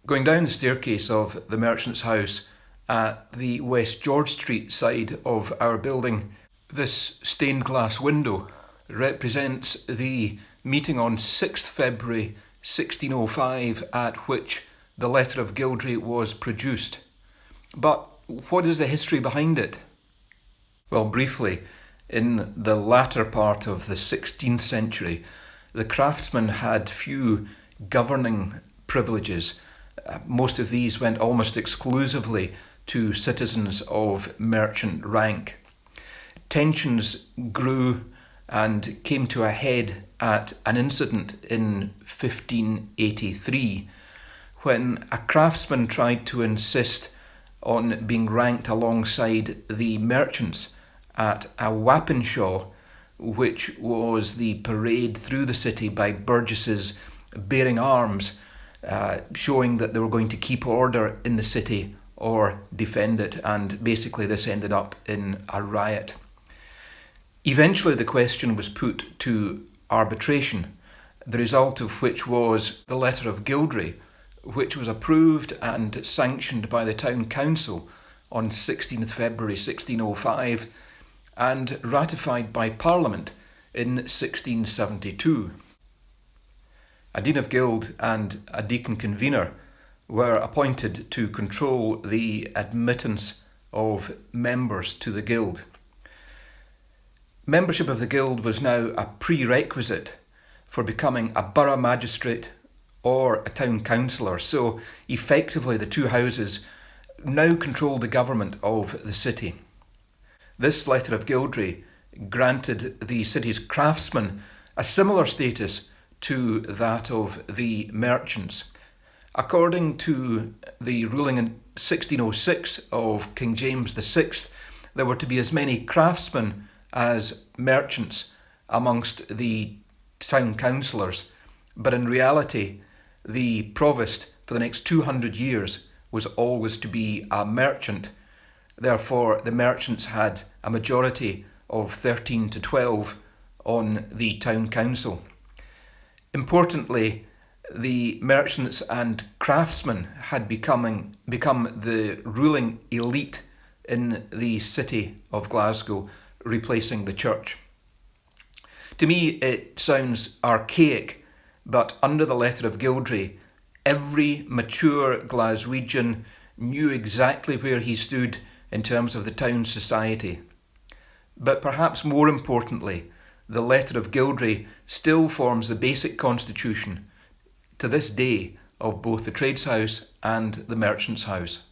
Going down the staircase of the Merchant's House at the West George Street side of our building, this stained glass window represents the meeting on 6th February 1605 at which the Letter of Gildrey was produced. But what is the history behind it? Well, briefly, in the latter part of the 16th century, the craftsmen had few governing privileges. Most of these went almost exclusively to citizens of merchant rank. Tensions grew and came to a head at an incident in 1583 when a craftsman tried to insist on being ranked alongside the merchants at a Wappenshaw, which was the parade through the city by burgesses bearing arms, showing that they were going to keep order in the city or defend it, and basically this ended up in a riot. Eventually the question was put to arbitration, the result of which was the Letter of Gildrey, which was approved and sanctioned by the town council on 16th February 1605 and ratified by Parliament in 1672. A Dean of Guild and a Deacon Convener were appointed to control the admittance of members to the Guild. Membership of the Guild was now a prerequisite for becoming a borough magistrate or a town councillor, so effectively the two houses now controlled the government of the city. This Letter of Gildrey granted the city's craftsmen a similar status to that of the merchants. According to the ruling in 1606 of King James VI, there were to be as many craftsmen as merchants amongst the town councillors, but in reality the provost for the next 200 years was always to be a merchant. Therefore, the merchants had a majority of 13 to 12 on the town council. Importantly, the merchants and craftsmen had become the ruling elite in the city of Glasgow, replacing the church. To me, it sounds archaic, but under the Letter of Gildrey, every mature Glaswegian knew exactly where he stood in terms of the town society. But perhaps more importantly, the Letter of Gildrey still forms the basic constitution to this day of both the Trades House and the Merchant's House.